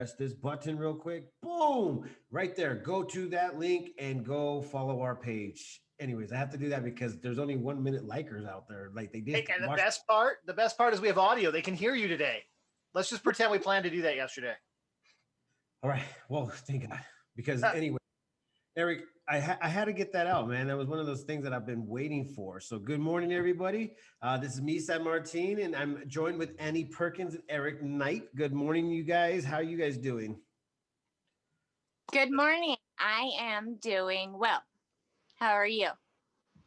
Press this button real quick. Boom! Right there. Go to that link and go follow our page. Anyways, I have to do that because there's only 1 minute likers out there. Like they Hey, just and the watch. best part is we have audio. They can hear you today. Let's just pretend we planned to do that yesterday. All right. Well, thank God. Because anyway, Eric, I had to get that out, man. That was one of those things that I've been waiting for. So good morning, everybody. This is me, San Martin, and I'm joined with Annie Perkins and Eric Knight. Good morning, you guys. How are you guys doing? Good morning. I am doing well. How are you?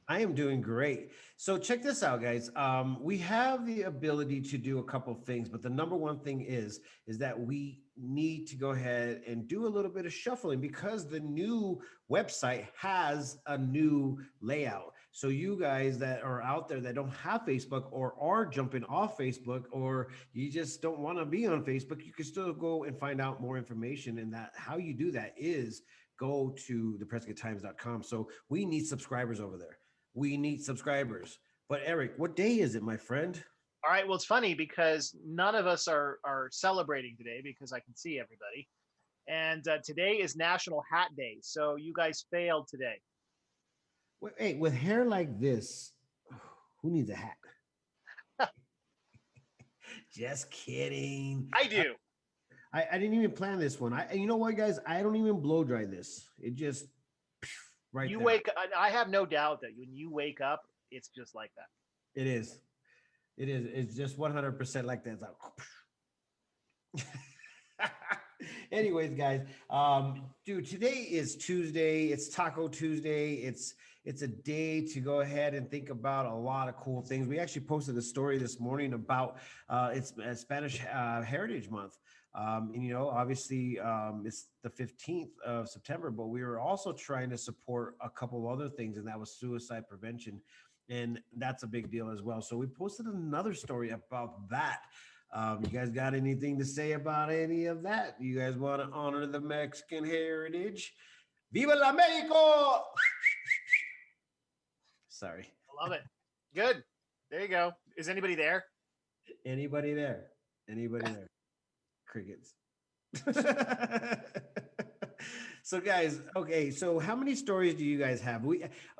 I am doing great. So check this out, guys. We have the ability to do a couple of things, but the number one thing is that we need to go ahead and do a little bit of shuffling because the new website has a new layout. So you guys that are out there that don't have Facebook or are jumping off Facebook or you just don't want to be on Facebook, you can still go and find out more information. And that how you do that is go to theprescotttimes.com. So we need subscribers over there. We need subscribers. But Eric, what day is it, my friend? All right. Well, it's funny because none of us are celebrating today because I can see everybody. And today is National Hat Day. So you guys failed today. Wait, hey, with hair like this, who needs a hat? Just kidding. I do. I didn't even plan this one. You know what, guys? I don't even blow dry this. It just right You there. wake. I have no doubt that when you wake up, it's just like that. It is. It is. It's just 100% like that. It's like, anyways, guys, dude, today is Tuesday. It's Taco Tuesday. It's a day to go ahead and think about a lot of cool things. We actually posted a story this morning about it's Spanish Heritage Month. And you know, obviously, it's the 15th of September, but we were also trying to support a couple of other things, and that was suicide prevention. And that's a big deal as well. So we posted another story about that. You guys got anything to say about any of that? You guys want to honor the Mexican heritage? Viva la Mexico! Sorry. I love it. Good. There you go. Is anybody there? Anybody there? Anybody there? Crickets. So guys, okay, so how many stories do you guys have?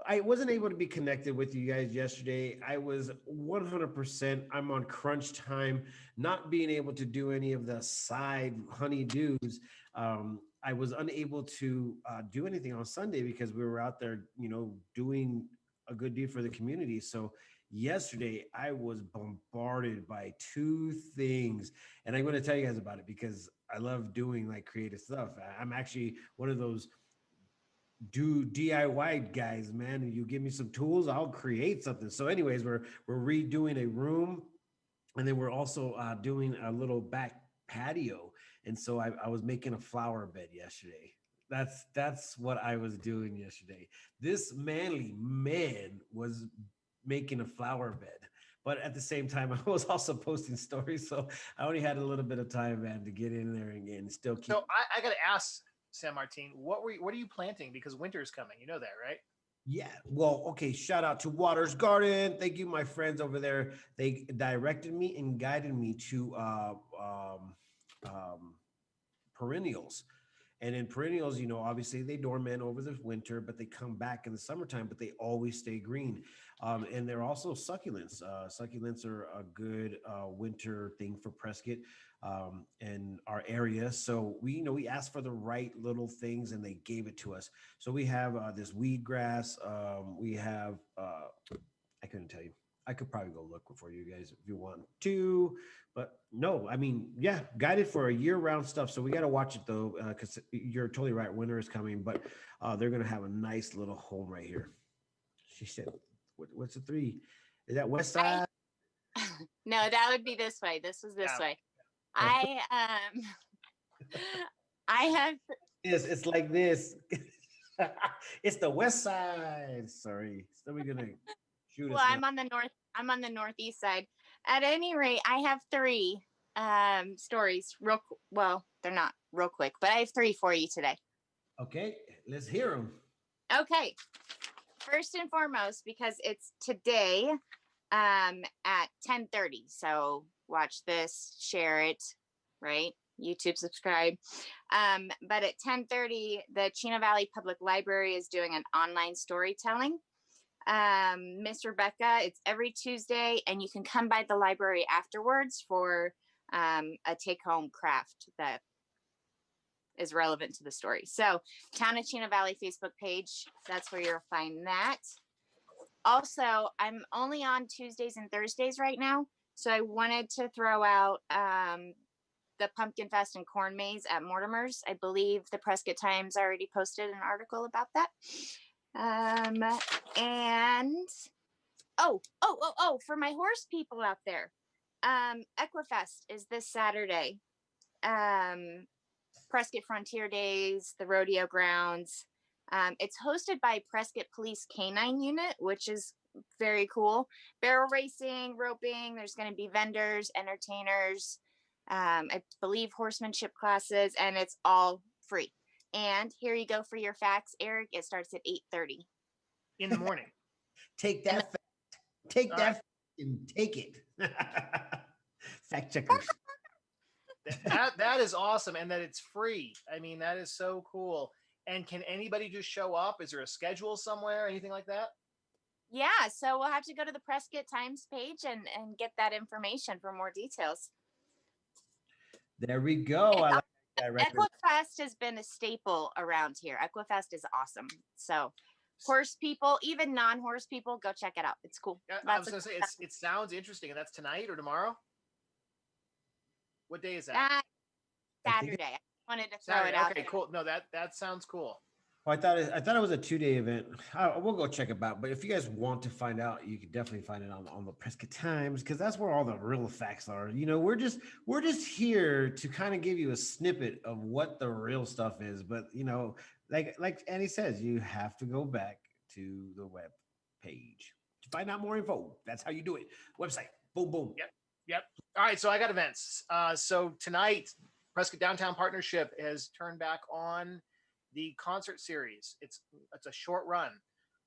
I wasn't able to be connected with you guys yesterday. I was 100%, I'm on crunch time, not being able to do any of the side honeydews. I was unable to do anything on Sunday because we were out there, you know, doing a good deed for the community. So yesterday I was bombarded by two things, and I'm going to tell you guys about it because I love doing like creative stuff. I'm actually one of those do DIY guys, man. You give me some tools, I'll create something. So anyways, we're redoing a room, and then we're also doing a little back patio. And so I was making a flower bed yesterday. That's what I was doing yesterday. This manly man was making a flower bed, but at the same time I was also posting stories, so I only had a little bit of time, man, to get in there and still keep. So I got to ask San Martin, what are you planting? Because winter is coming. You know that, right? Yeah, well, okay, shout out to Waters Garden. Thank you, my friends over there. They directed me and guided me to perennials. And in perennials, you know, obviously they dormant over the winter, but they come back in the summertime, but they always stay green. And they're also succulents. Succulents are a good winter thing for Prescott and our area. So we asked for the right little things and they gave it to us. So we have this weed grass. We have, I couldn't tell you. I could probably go look for you guys if you want to, but no, I mean, yeah, guided for a year-round stuff. So we got to watch it though, because you're totally right. Winter is coming, but they're gonna have a nice little home right here. She said, "What's the 3? Is that West Side?" No, that would be this way. This is this way. I have. Yes, it's like this. It's the West Side. Sorry, somebody's gonna shoot us. Well, I'm on the northeast side. At any rate, I have 3 stories. Well, they're not real quick, but I have 3 for you today. Okay, let's hear them. Okay. First and foremost, because it's today at 10:30. So watch this, share it, right? YouTube subscribe. But at 10:30, the Chino Valley Public Library is doing an online storytelling. Miss Rebecca, it's every Tuesday, and you can come by the library afterwards for a take-home craft that is relevant to the story. So Town of Chino Valley Facebook page, that's where you'll find that. Also, I'm only on Tuesdays and Thursdays right now. So I wanted to throw out the Pumpkin Fest and Corn Maze at Mortimer's. I believe the Prescott Times already posted an article about that. And for my horse people out there, Equifest is this Saturday. Prescott Frontier Days, the rodeo grounds. It's hosted by Prescott Police Canine Unit, which is very cool. Barrel racing, roping. There's going to be vendors, entertainers, I believe horsemanship classes, and it's all free. And here you go for your facts, Eric. It starts at 8:30 in the morning. Take that. Take all that right. And take it. Fact checkers. That is awesome, and that it's free. I mean, that is so cool. And can anybody just show up? Is there a schedule somewhere, anything like that? Yeah, so we'll have to go to the Prescott Times page and get that information for more details. There we go. I like that right there. Equifest has been a staple around here. Equifest is awesome. So horse people, even non-horse people, go check it out. It's cool. Yeah, I was going to say, it sounds interesting. And that's tonight or tomorrow? What day is that? Saturday. I wanted to throw it out. Okay, cool. No, that sounds cool. Well, I thought it was a 2-day event. We'll go check it out. But if you guys want to find out, you can definitely find it on the Prescott Times, because that's where all the real facts are. You know, we're just here to kind of give you a snippet of what the real stuff is. But you know, like Annie says, you have to go back to the web page to find out more info. That's how you do it. Website. Boom, boom. Yep. All right. So I got events. So tonight, Prescott Downtown Partnership has turned back on the concert series. It's a short run.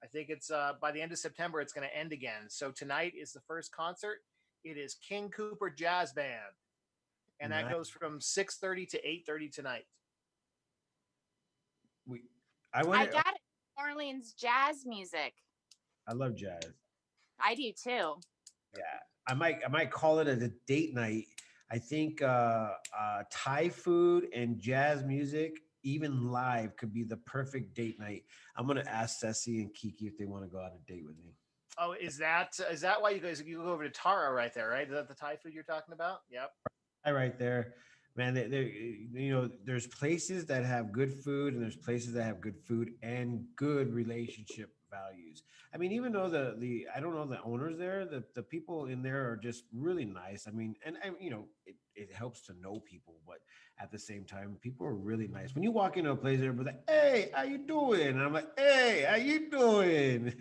I think it's by the end of September, it's going to end again. So tonight is the first concert. It is King Cooper Jazz Band. And that goes from 6:30 to 8:30 tonight. I got it. New Orleans jazz music. I love jazz. I do too. Yeah. I might call it a date night. I think Thai food and jazz music, even live, could be the perfect date night. I'm gonna ask Ceci and Kiki if they want to go on a date with me. Oh, is that why you go over to Tara right there, right? Is that the Thai food you're talking about? Yep. Right there, man. You know, there's places that have good food, and there's places that have good food and good relationship values. I mean, even though I don't know the owners there, the people in there are just really nice. I mean, and you know, it helps to know people, but at the same time, people are really nice. When you walk into a place, everybody's like, "Hey, how you doing?" And I'm like, "Hey, how you doing?"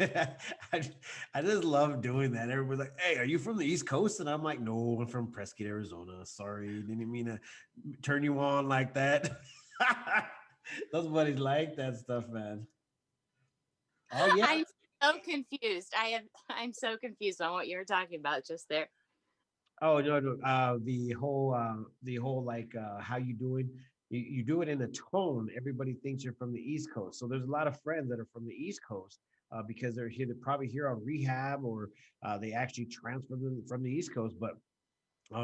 I just love doing that. Everybody's like, "Hey, are you from the East Coast?" And I'm like, "No, I'm from Prescott, Arizona. Sorry, didn't mean to turn you on like that." Those buddies like that stuff, man. Oh yeah. I'm so confused. I'm so confused on what you were talking about just there. Oh no. The whole like how you doing? You do it in a tone. Everybody thinks you're from the East Coast. So there's a lot of friends that are from the East Coast because they're here. They're probably here on rehab, or they actually transferred them from the East Coast. But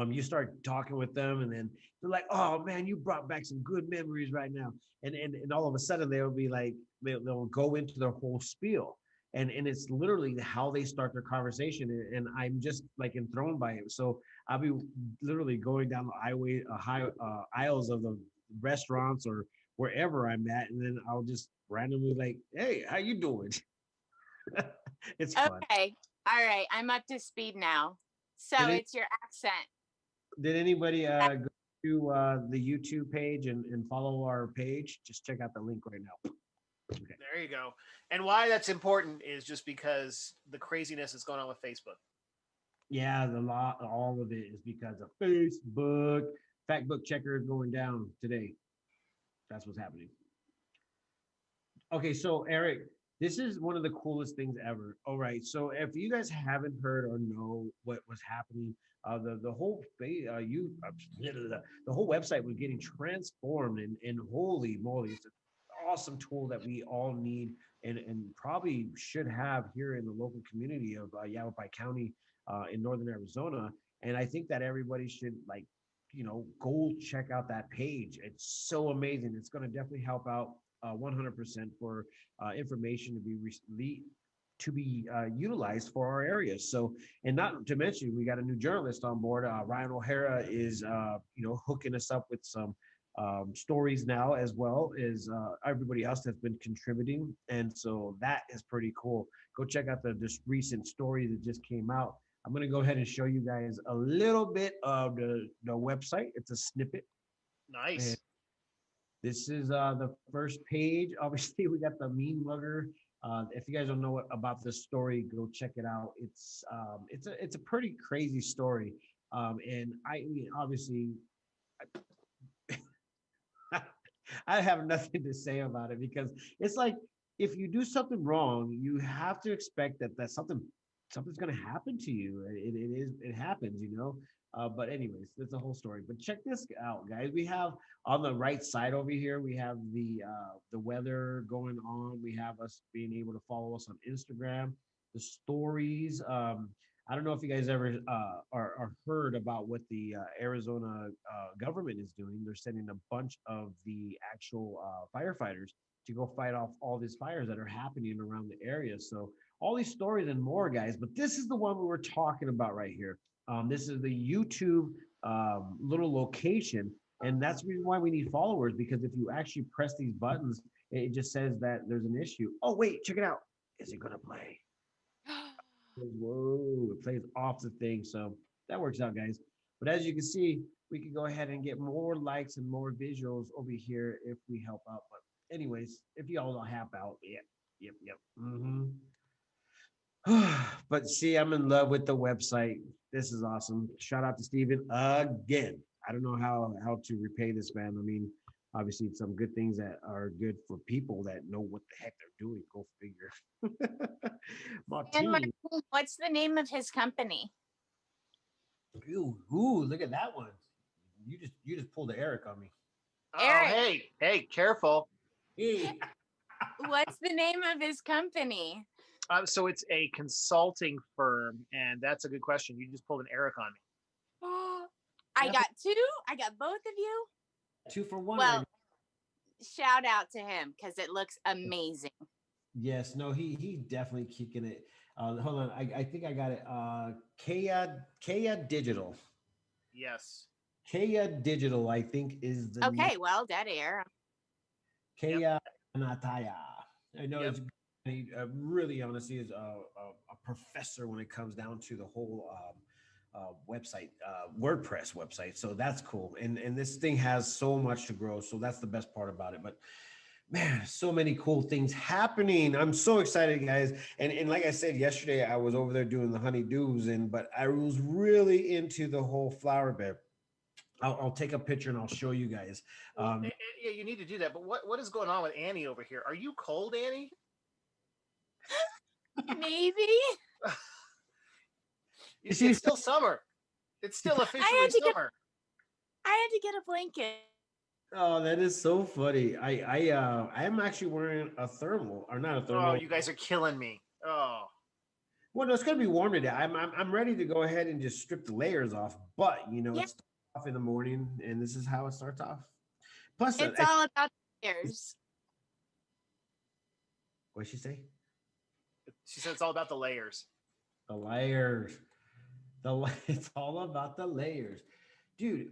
you start talking with them, and then they're like, "Oh man, you brought back some good memories right now." And all of a sudden they'll be like, they'll go into their whole spiel, and it's literally how they start their conversation, and I'm just like enthroned by it. So I'll be literally going down the aisles of the restaurants or wherever I'm at, and then I'll just randomly like, "Hey, how you doing?" It's fun. Okay, all right, I'm up to speed now. So it's your accent. Did anybody go to the YouTube page and follow our page? Just check out the link right now. Okay. There you go. And why that's important is just because the craziness is going on with Facebook. Yeah, all of it is because of Facebook. Fact book checker is going down today. That's what's happening. Okay, so Eric, this is one of the coolest things ever. All right, so if you guys haven't heard or know what was happening The whole the whole website was getting transformed, and holy moly, it's an awesome tool that we all need and probably should have here in the local community of Yavapai County in northern Arizona. And I think that everybody should go check out that page. It's so amazing. It's going to definitely help out 100% for information to be utilized for our areas. So, and not to mention, we got a new journalist on board. Ryan O'Hara is, hooking us up with some stories now, as well as everybody else that's been contributing. And so that is pretty cool. Go check out the this recent story that just came out. I'm going to go ahead and show you guys a little bit of the website. It's a snippet. And Nice. this is the first page. Obviously, we got the mean mugger. If you guys don't know about this story, go check it out. It's a pretty crazy story. And I mean, obviously, I have nothing to say about it because it's like if you do something wrong, you have to expect that something's going to happen to you. It happens, you know. But anyways, that's a whole story. But check this out, guys. We have on the right side over here, we have the weather going on. We have us being able to follow us on Instagram, the stories. I don't know if you guys ever are heard about what the Arizona government is doing. They're sending a bunch of the actual firefighters to go fight off all these fires that are happening around the area. So all these stories and more, guys. But this is the one we were talking about right here. This is the YouTube little location, and that's the reason why we need followers, because if you actually press these buttons, it just says that there's an issue. Oh, wait, check it out. Is it going to play? Whoa, it plays off the thing. So that works out, guys. But as you can see, we can go ahead and get more likes and more visuals over here if we help out. But anyways, if y'all don't help out, yep. But see, I'm in love with the website. This is awesome. Shout out to Steven again. I don't know how to repay this man. I mean, obviously some good things that are good for people that know what the heck they're doing. Go figure. And Martine. what's the name of his company? Ooh, look at that one. You just pulled the Eric on me. Oh, Eric. hey, careful. Hey. What's the name of his company? So it's a consulting firm, and that's a good question. You just pulled an Eric on me. I got two. I got both of you. 2 for 1. Well, shout out to him because it looks amazing. Yes, no, he's definitely kicking it. Hold on, I think I got it. Kaya Digital. Yes. Kaya Digital, I think, is the Okay, name. well, dead air. Kaya Nataya. I know Yep. he really honestly is a professor when it comes down to the whole website, WordPress website. So that's cool. And this thing has so much to grow. So that's the best part about it. But man, so many cool things happening. I'm so excited, guys. And like I said yesterday, I was over there doing the honeydews, but I was really into the whole flower bed. I'll take a picture and I'll show you guys. Well, yeah, you need to do that. But what is going on with Annie over here? Are you cold, Annie? Maybe. It's still summer. It's still officially summer. I had to get a blanket. Oh, that is so funny. I am actually wearing a thermal, or not a thermal. Oh, you guys are killing me. Oh. Well, no, it's gonna be warm today. I'm ready to go ahead and just strip the layers off, but Yeah. it's off in the morning, and this is how it starts off. Plus, It's all about the layers. what'd she say? She said it's all about the layers. The layers. It's all about the layers, dude.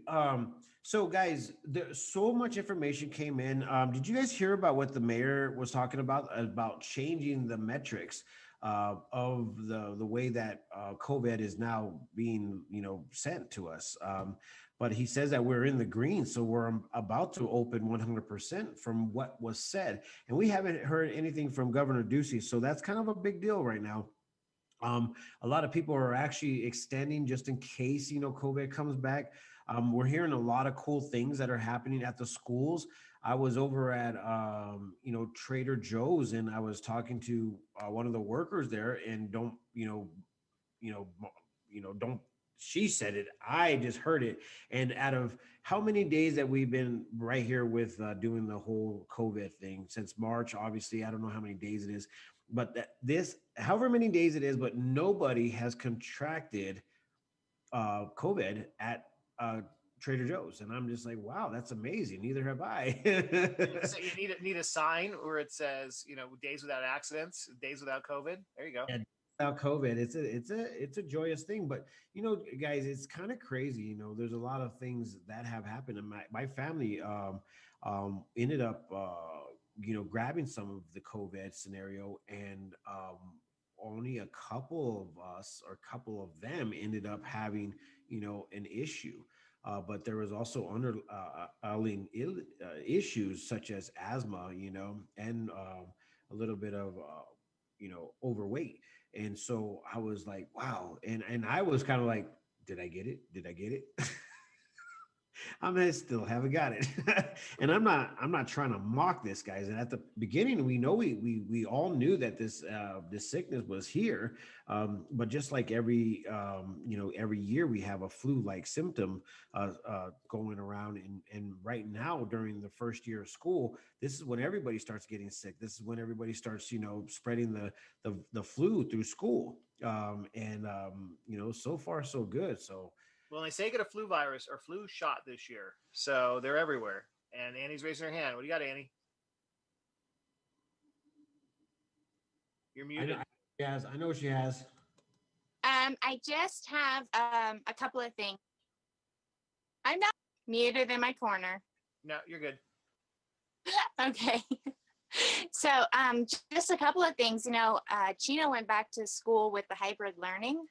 So guys, there's so much information came in. Did you guys hear about what the mayor was talking about changing the metrics of the way that COVID is now being sent to us? But he says that we're in the green, so we're about to open 100% from what was said, and we haven't heard anything from Governor Ducey, so that's kind of a big deal right now. A lot of people are actually extending just in case COVID comes back. We're hearing a lot of cool things that are happening at the schools. I was over at Trader Joe's, and I was talking to one of the workers there, and don't she said it. I just heard it. And out of how many days that we've been right here with doing the whole COVID thing since March, obviously, I don't know how many days it is, but however many days it is, but nobody has contracted COVID at Trader Joe's. And I'm just like, wow, that's amazing. Neither have I. So you need a sign where it says, days without accidents, days without COVID. There you go. Yeah, without COVID, it's a joyous thing. But guys, it's kind of crazy. There's a lot of things that have happened, and my family ended up grabbing some of the COVID scenario, and only a couple of us or a couple of them ended up having an issue. But there was also underlying issues such as asthma, and a little bit of overweight. And so I was like, wow. And I was kind of like, did I get it? Did I get it? I mean, I still haven't got it. And I'm not trying to mock this, guys. And at the beginning, we know we all knew that this sickness was here. But just like every year we have a flu-like symptom going around. And right now, during the first year of school, this is when everybody starts getting sick. This is when everybody starts, spreading the flu through school. So far so good. So Well, they say get a flu virus or flu shot this year, so they're everywhere. And Annie's raising her hand. What do you got, Annie? You're muted. I know she has. I just have a couple of things. I'm not muted in my corner. No, you're good. Okay. So just a couple of things. Chino went back to school with the hybrid learning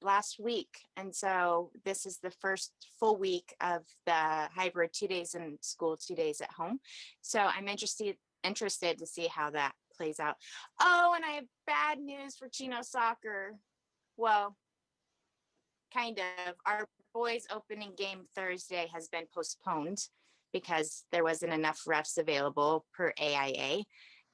last week. And so this is the first full week of the hybrid, 2 days in school, 2 days at home. So I'm interested to see how that plays out. Oh, and I have bad news for Chino soccer. Well, kind of. Our boys opening game Thursday has been postponed because there wasn't enough refs available per AIA.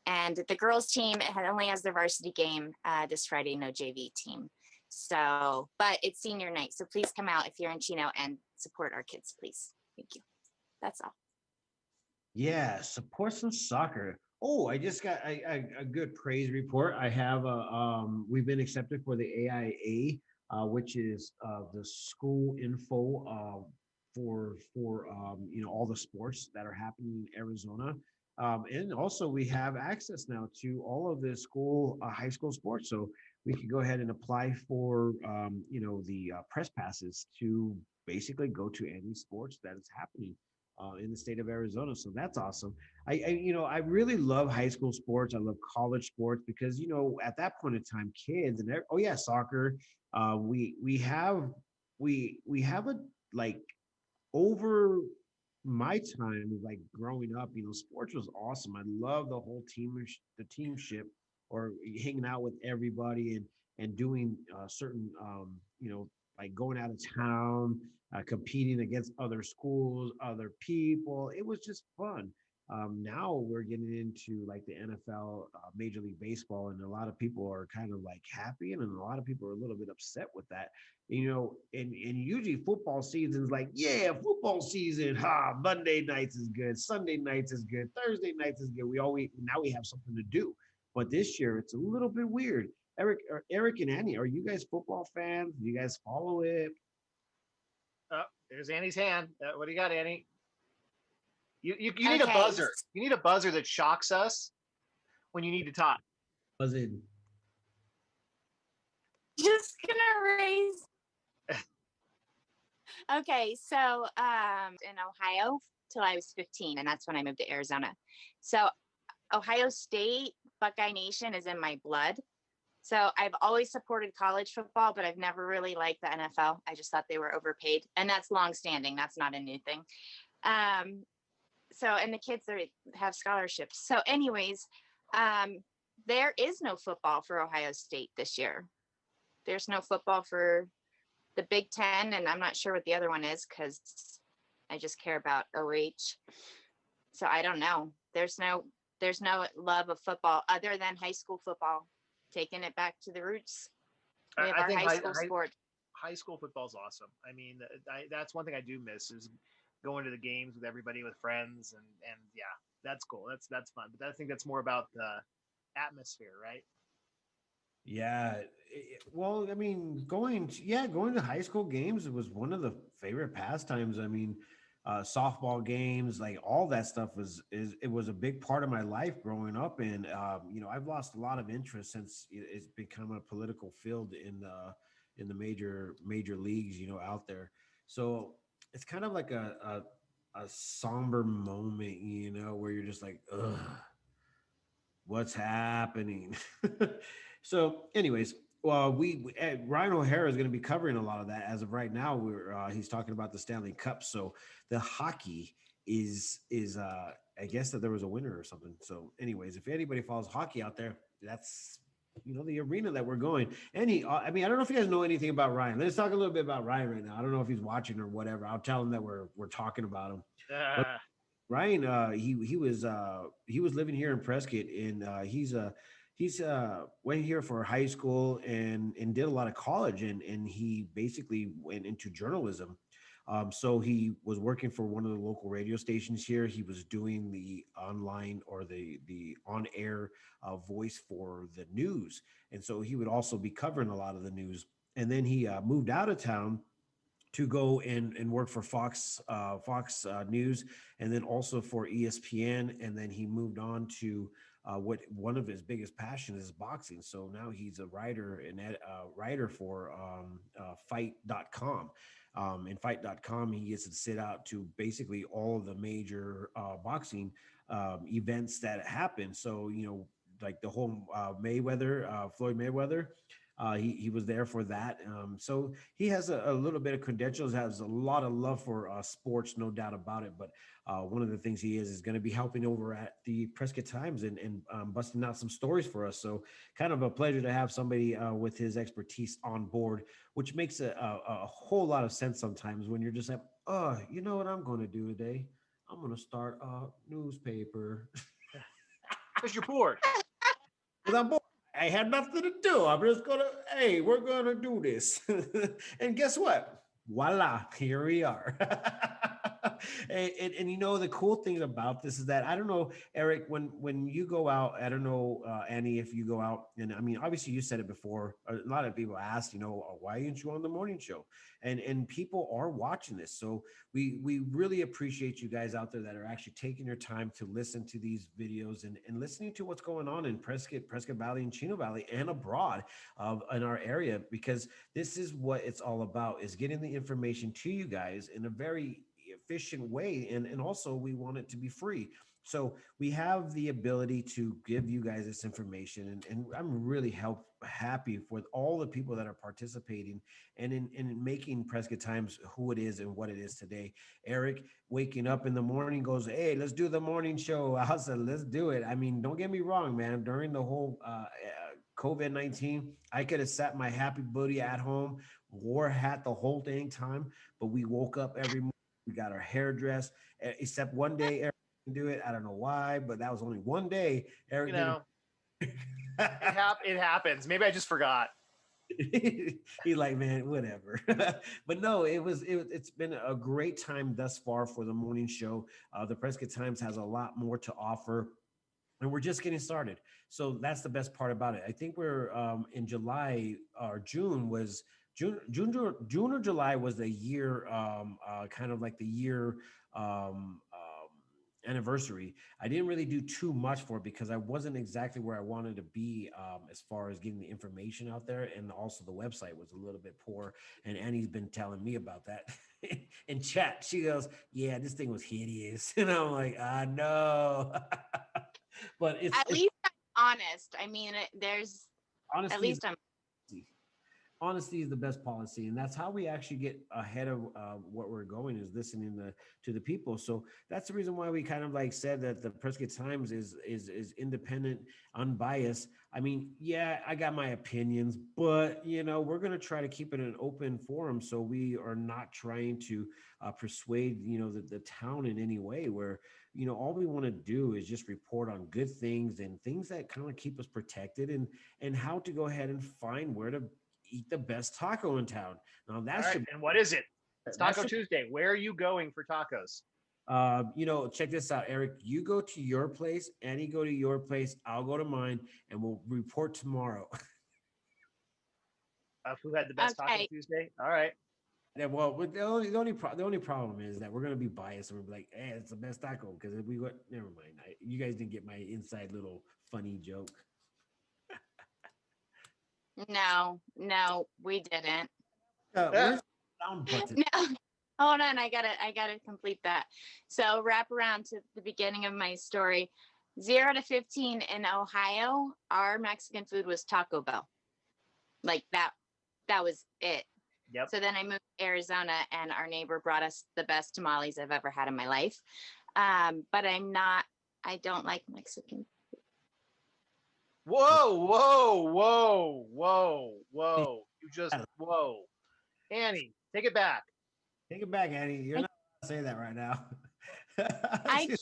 And the girls team only has their varsity game this Friday, no JV team. So, but it's senior night. So please come out if you're in Chino and support our kids, please. Thank you. That's all. Yeah, support some soccer. Oh, I just got a good praise report. I have we've been accepted for the AIA, which is the school info for all the sports that are happening in Arizona. And also we have access now to all of the high school sports. So we can go ahead and apply for the press passes to basically go to any sports that is happening in the state of Arizona. So that's awesome. I really love high school sports. I love college sports because at that point in time, kids and soccer. We have a like over my time like growing up. Sports was awesome. I love the whole the teamship or hanging out with everybody and doing certain like going out of town, competing against other schools, other people. It was just fun. Now we're getting into like the NFL, Major League Baseball, and a lot of people are kind of like happy, and a lot of people are a little bit upset with that. And usually football season's like, yeah, football season, Monday nights is good, Sunday nights is good, Thursday nights is good. Now we have something to do. But this year it's a little bit weird. Eric and Annie, are you guys football fans? Do you guys follow it? Oh, there's Annie's hand. What do you got, Annie? You need a buzzer. You need a buzzer that shocks us when you need to talk. Was it? Just gonna raise. Okay, so in Ohio till I was 15, and that's when I moved to Arizona. So Ohio State, Buckeye Nation is in my blood. So I've always supported college football, but I've never really liked the NFL. I just thought they were overpaid, and that's longstanding. That's not a new thing. And the kids have scholarships. So anyways, there is no football for Ohio State this year. There's no football for the Big Ten, and I'm not sure what the other one is because I just care about OH. So I don't know. There's no love of football other than high school football, taking it back to the roots. We have our high school sport. high school football is awesome. I mean, that's one thing I do miss is going to the games with everybody, with friends, and yeah, that's cool. That's fun. But I think that's more about the atmosphere, right? Yeah. Well, I mean, going to high school games was one of the favorite pastimes. I mean, softball games, like all that stuff it was a big part of my life growing up. And I've lost a lot of interest since it's become a political field in the major leagues, out there. So it's kind of like a somber moment, where you're just like, ugh, what's happening. So anyways, well, Ryan O'Hara is going to be covering a lot of that as of right now. He's talking about the Stanley Cup. So the hockey is I guess that there was a winner or something. So anyways, if anybody follows hockey out there, that's the arena that we're going. And I mean, I don't know if you guys know anything about Ryan. Let's talk a little bit about Ryan right now. I don't know if he's watching or whatever. I'll tell him that we're talking about him. But Ryan, he was living here in Prescott, and he's went here for high school and did a lot of college, and he basically went into journalism. So he was working for one of the local radio stations here. He was doing the online or the on air voice for the news, and so he would also be covering a lot of the news. And then he moved out of town to go and work for Fox News, and then also for ESPN. And then he moved on to what one of his biggest passions is boxing. So now he's a writer and writer for Fight.com. In Fight.com, he gets to sit out to basically all of the major boxing events that happen. So, like the whole Floyd Mayweather. He was there for that. So he has a little bit of credentials, has a lot of love for sports, no doubt about it. But one of the things he is going to be helping over at the Prescott Times and busting out some stories for us. So kind of a pleasure to have somebody with his expertise on board, which makes a whole lot of sense sometimes when you're just like, oh, you know what I'm going to do today? I'm going to start a newspaper. Because you're bored. Because I'm bored. I had nothing to do. I'm just hey, we're gonna do this. And guess what? Voila, here we are. And the cool thing about this is that I don't know, Eric, when you go out, I don't know, Annie, if you go out, and I mean, obviously you said it before. A lot of people asked, why aren't you on the morning show? And people are watching this. So we really appreciate you guys out there that are actually taking your time to listen to these videos and listening to what's going on in Prescott Valley and Chino Valley and abroad in our area, because this is what it's all about, is getting the information to you guys in a very efficient way. And also we want it to be free. So we have the ability to give you guys this information, and I'm really happy with all the people that are participating and in making Prescott Times who it is and what it is today. Eric waking up in the morning goes, hey, let's do the morning show. I said, let's do it. I mean, don't get me wrong, man. During the whole COVID-19, I could have sat my happy booty at home, wore a hat the whole dang time, but we woke up every morning. We got our hair dressed, except one day Eric didn't do it. I don't know why, but that was only one day. Eric didn't. It happens. Maybe I just forgot. He's like, man, whatever. But no, it's been a great time thus far for the morning show. The Prescott Times has a lot more to offer, and we're just getting started. So that's the best part about it. I think we're in July or June was June or July was the year, kind of like the year anniversary. I didn't really do too much for it because I wasn't exactly where I wanted to be as far as getting the information out there, and also the website was a little bit poor. And Annie's been telling me about that in chat. She goes, "Yeah, this thing was hideous," and I'm like, "I know." But at least I'm honest. I mean, there's honestly, at least I'm. Honesty is the best policy, and that's how we actually get ahead of what we're going, is listening to the people. So that's the reason why we kind of like said that the Prescott Times is independent, unbiased. I mean, yeah, I got my opinions, but we're going to try to keep it an open forum, so we are not trying to persuade the town in any way, where all we want to do is just report on good things and things that kind of keep us protected, and how to go ahead and find where to eat the best taco in town. Now All that right. should And what is it? It's that Taco should Tuesday. Where are you going for tacos? check this out, Eric. You go to your place, Annie go to your place, I'll go to mine, and we'll report tomorrow. Who had the best Taco Okay. Tuesday? All right. Yeah, well, but the only problem is that we're gonna be biased and we're like, hey, it's the best taco because if we go, never mind. You guys didn't get my inside little funny joke. No, we didn't. Where's the sound button? No. Hold on, I gotta complete that. So wrap around to the beginning of my story. 0 to 15 in Ohio, our Mexican food was Taco Bell. Like that was it. Yep. So then I moved to Arizona and our neighbor brought us the best tamales I've ever had in my life. But I don't like Mexican. Whoa. Whoa. Annie, take it back. Take it back, Annie. You're not gonna say that right now. I can't.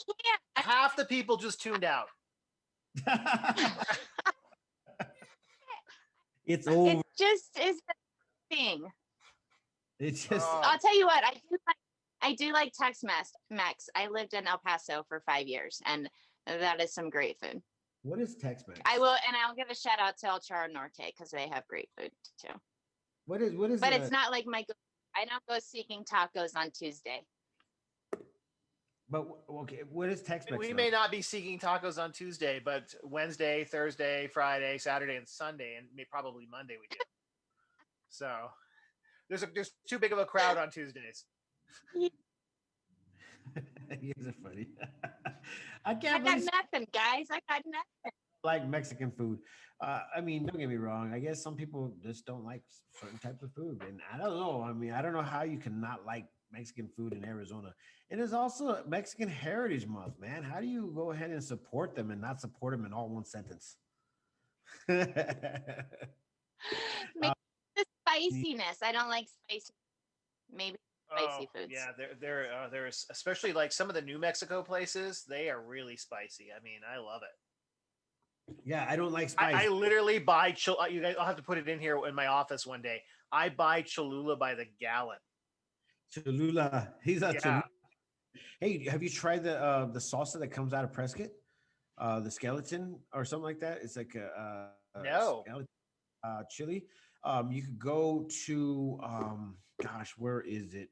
Half the people just tuned out. It's over. It just is the thing. It's just. I'll tell you what, I do like Tex-Mex. I lived in El Paso for 5 years, and that is some great food. What is Tex-Mex? I'll give a shout out to El Charo Norte because they have great food too. What is? But it's not like I don't go seeking tacos on Tuesday. But okay, what is Tex-Mex? We may not be seeking tacos on Tuesday, but Wednesday, Thursday, Friday, Saturday, and Sunday, and probably Monday we do. So there's too big of a crowd on Tuesdays. You guys are funny. I got nothing, guys. I got nothing. Like Mexican food. I mean, don't get me wrong. I guess some people just don't like certain types of food, and I don't know. I mean, I don't know how you can not like Mexican food in Arizona. And it's also Mexican Heritage Month, man. How do you go ahead and support them and not support them in all one sentence? Maybe the spiciness. I don't like spicy. Maybe spicy foods. Yeah, there's especially like some of the New Mexico places. They are really spicy. I mean, I love it. Yeah, I don't like spice. I literally buy you guys. I'll have to put it in here in my office one day. I buy Cholula by the gallon. Cholula. He's a Cholula. Hey, have you tried the salsa that comes out of Prescott? The skeleton or something like that? It's like a no skeleton, chili. You could go to gosh, where is it?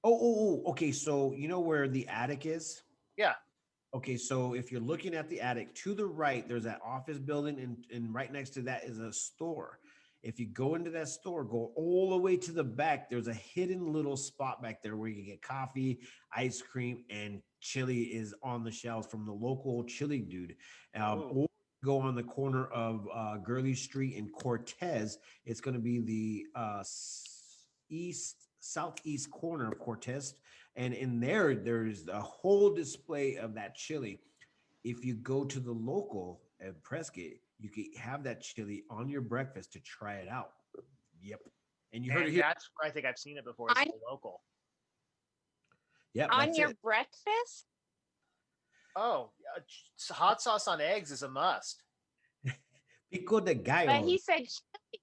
Okay. So you know where the attic is? Yeah. Okay, so if you're looking at the attic to the right, there's that office building, and right next to that is a store. If you go into that store, go all the way to the back, there's a hidden little spot back there where you can get coffee, ice cream, and chili is on the shelves from the local chili dude. Or go on the corner of Gurley Street in Cortez. It's going to be the southeast corner of Cortez. And in there's a whole display of that chili. If you go to the local at Prescott, you can have that chili on your breakfast to try it out. Yep. And you heard it here. That's where I think I've seen it before. It's the local. Yeah. On your breakfast? Oh, hot sauce on eggs is a must. Pico de gallo. But he said chili.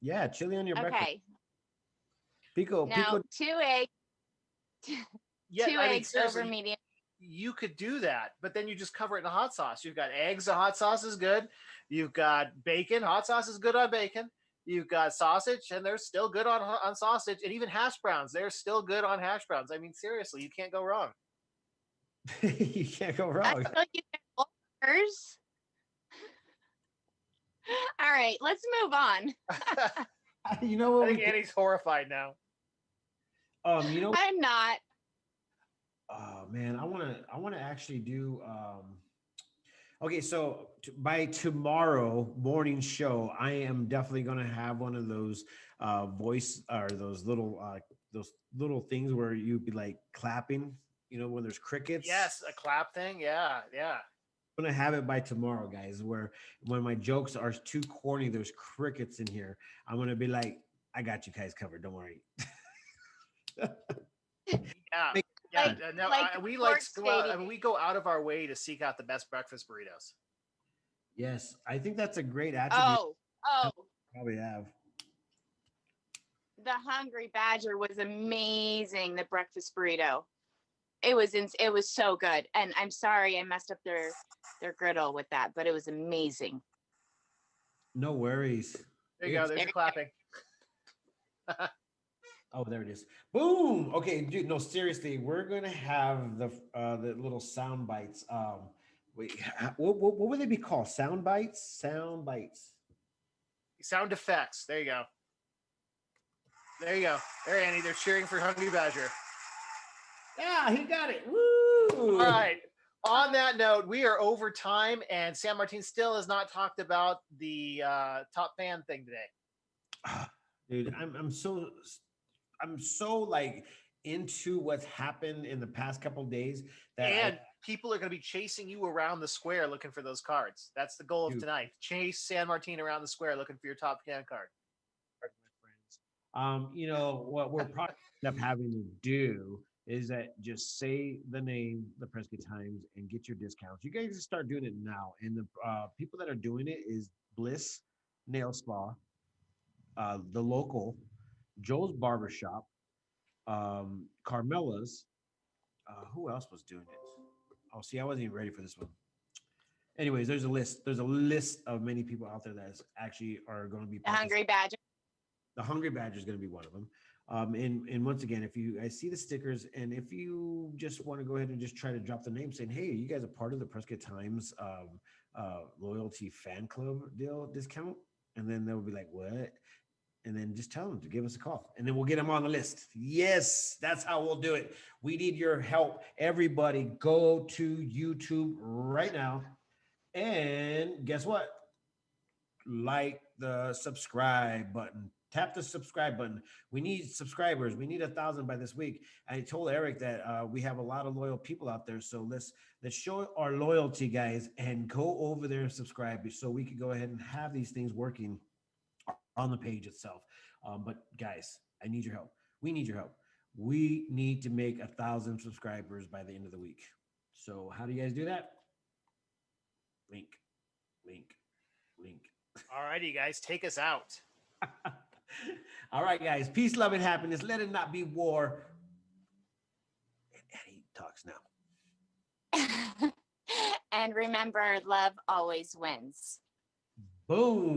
Yeah, chili on your breakfast. Okay. Pico. 2 eggs. Yeah, 2 eggs over medium. You could do that, but then you just cover it in a hot sauce. You've got eggs, the hot sauce is good. You've got bacon, hot sauce is good on bacon. You've got sausage, and they're still good on sausage, and even hash browns, they're still good on hash browns. I mean, seriously, you can't go wrong. You can't go wrong. All right, let's move on. You know what? I think Annie's horrified now. You know, I'm not. Oh man, I want to actually do. Okay, so by tomorrow morning show, I am definitely going to have one of those voice or those little things where you'd be like clapping. You know, when there's crickets. Yes, a clap thing. Yeah. I'm gonna have it by tomorrow, guys. Where when my jokes are too corny, there's crickets in here. I'm gonna be like, I got you guys covered. Don't worry. We go out of our way to seek out the best breakfast burritos. Yes, I think that's a great attribute. Oh. Probably have. The Hungry Badger was amazing. The breakfast burrito. It was so good. And I'm sorry I messed up their griddle with that, but it was amazing. No worries. There you go. There's your clapping. Oh, there it is. Boom. Okay, dude. No, seriously, we're gonna have the little sound bites. Wait, what would they be called? Sound bites. Sound bites. Sound effects. There you go. There you go. There, Andy. They're cheering for Hungry Badger. Yeah, he got it. Woo! All right. On that note, we are over time, and San Martin still has not talked about the top fan thing today. Dude, I'm so like into what's happened in the past couple days that And people are going to be chasing you around the square looking for those cards. That's the goal of tonight. Chase San Martin around the square looking for your top fan card. You know what we're probably end up having to do is that just say the name, the Prescott Times, and get your discounts. You guys just start doing it now, and the people that are doing it is Bliss Nail Spa, the local, Joe's Barbershop, Carmela's. Who else was doing it? Oh, see, I wasn't even ready for this one. Anyways, there's a list. There's a list of many people out there that actually are going to be The Hungry Badger. The Hungry Badger is going to be one of them. And once again, if you guys see the stickers, and if you just want to go ahead and just try to drop the name, saying, "Hey, you guys are part of the Prescott Times loyalty fan club deal discount," and then they'll be like, "What?" And then just tell them to give us a call, and then we'll get them on the list. Yes, that's how we'll do it. We need your help. Everybody, go to YouTube right now, and guess what? Like the subscribe button. Tap the subscribe button. We need subscribers. We need 1,000 by this week. I told Eric that we have a lot of loyal people out there. So let's show our loyalty, guys, and go over there and subscribe so we can go ahead and have these things working on the page itself. But guys, I need your help. We need your help. We need to make 1,000 subscribers by the end of the week. So how do you guys do that? Link. All righty, guys, take us out. All right, guys. Peace, love, and happiness. Let it not be war. And Eddie talks now. And remember, love always wins. Boom.